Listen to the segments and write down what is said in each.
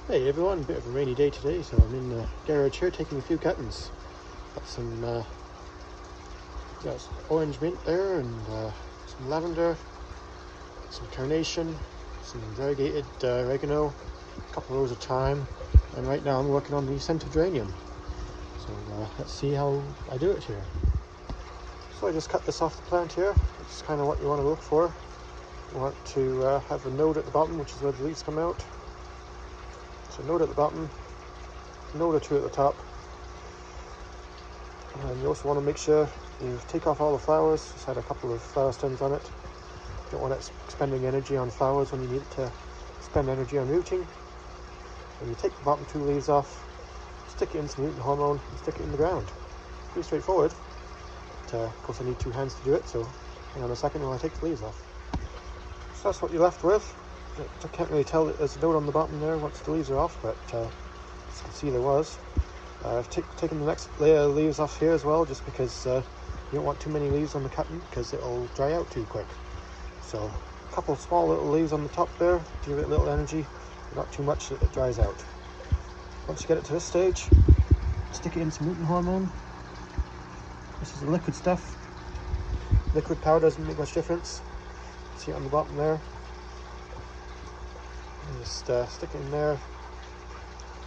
Hey everyone, a bit of a rainy day today, so I'm in the garage here taking a few cuttings. Got some orange mint there, and some lavender, some carnation, some variegated oregano, a couple of rows of thyme, and right now I'm working on the scented geranium. So let's see how I do it here. So I just cut this off the plant here. It's kind of what you want to look for. You want to have a node at the bottom, which is where the leaves come out. So node at the bottom, node or two at the top. And you also want to make sure you take off all the flowers. Just had a couple of flower stems on it. You don't want it expending energy on flowers when you need it to spend energy on rooting. And you take the bottom two leaves off, stick it in some rooting hormone, and stick it in the ground. Pretty straightforward. But, of course I need two hands to do it, so hang on a second while I take the leaves off. So that's what you're left with. I can't really tell that there's a node on the bottom there once the leaves are off, but as you can see there was. I've taken the next layer of leaves off here as well, just because you don't want too many leaves on the cutting because it'll dry out too quick. So a couple of small little leaves on the top there to give it a little energy, but not too much that it dries out. Once you get it to this stage, stick it in some rooting hormone. This is the liquid stuff. Liquid powder doesn't make much difference. See it on the bottom there. Just stick it in there,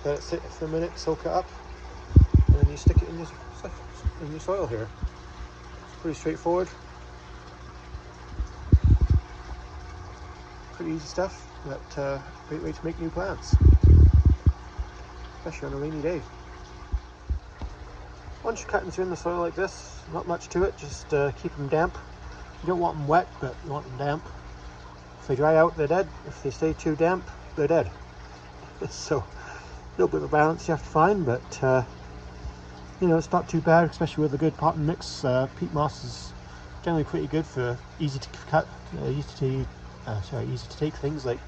let it sit for a minute, soak it up, and then you stick it in your soil here. It's pretty straightforward, pretty easy stuff, but great way to make new plants, especially on a rainy day. Once your cuttings are in the soil like this, not much to it, just keep them damp. You don't want them wet, but you want them damp. If they dry out, they're dead. If they stay too damp, they're dead. So a little bit of a balance you have to find, but you know, it's not too bad, especially with a good pot and mix. Peat moss is generally pretty good for easy to cut, easy to take things like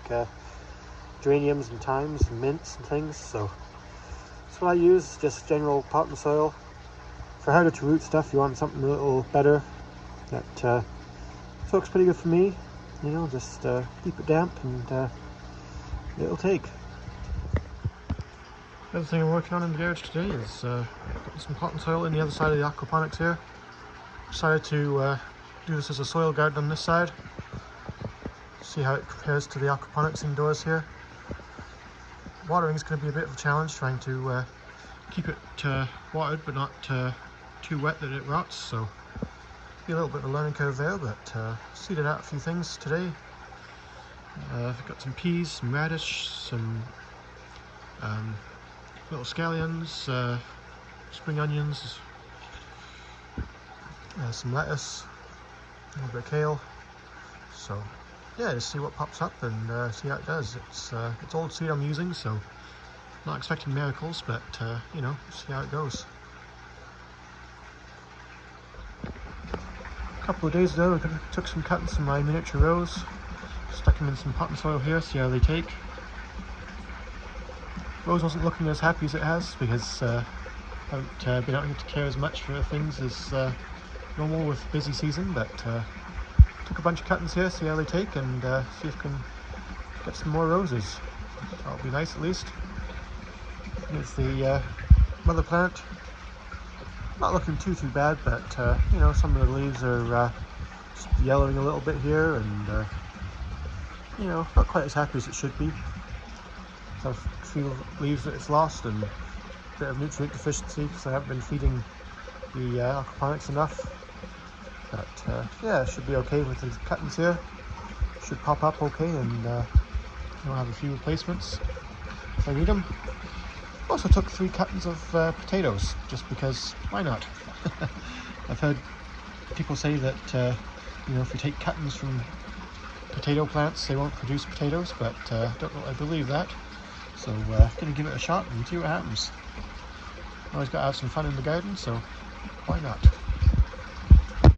geraniums and thymes and mints and things. So that's what I use, just general pot and soil. For harder to root stuff, you want something a little better. That soaks pretty good for me. You know, just keep it damp and it'll take. The other thing I'm working on in the garage today is putting some pot and soil in the other side of the aquaponics here. Decided to do this as a soil garden on this side. See how it compares to the aquaponics indoors here. Watering is going to be a bit of a challenge, trying to keep it watered but not too wet that it rots. So be a little bit of a learning curve there, but seeded out a few things today. I've got some peas, some radish, some little scallions, spring onions, some lettuce, a little bit of kale. So yeah, just see what pops up and see how it does. It's old seed I'm using, so not expecting miracles, but you know, see how it goes. A couple of days ago I took some cuttings from my miniature rose, stuck them in some pot and soil here, see how they take. Rose wasn't looking as happy as it has because I haven't been out here to care as much for things as normal with busy season, but took a bunch of cuttings here, see how they take, and see if I can get some more roses. That'll be nice at least. Here's the mother plant. Not looking too bad, but you know, some of the leaves are just yellowing a little bit here, and you know, not quite as happy as it should be. So a few leaves that it's lost, and a bit of nutrient deficiency because I haven't been feeding the aquaponics enough. But yeah, it should be okay with the cuttings here. Should pop up okay, and I'll have a few replacements if I need them. Also took 3 cuttings of potatoes, just because, why not? I've heard people say that you know, if you take cuttings from potato plants, they won't produce potatoes, but don't know if I believe that. So gonna give it a shot and see what happens. Always gotta have some fun in the garden, so why not?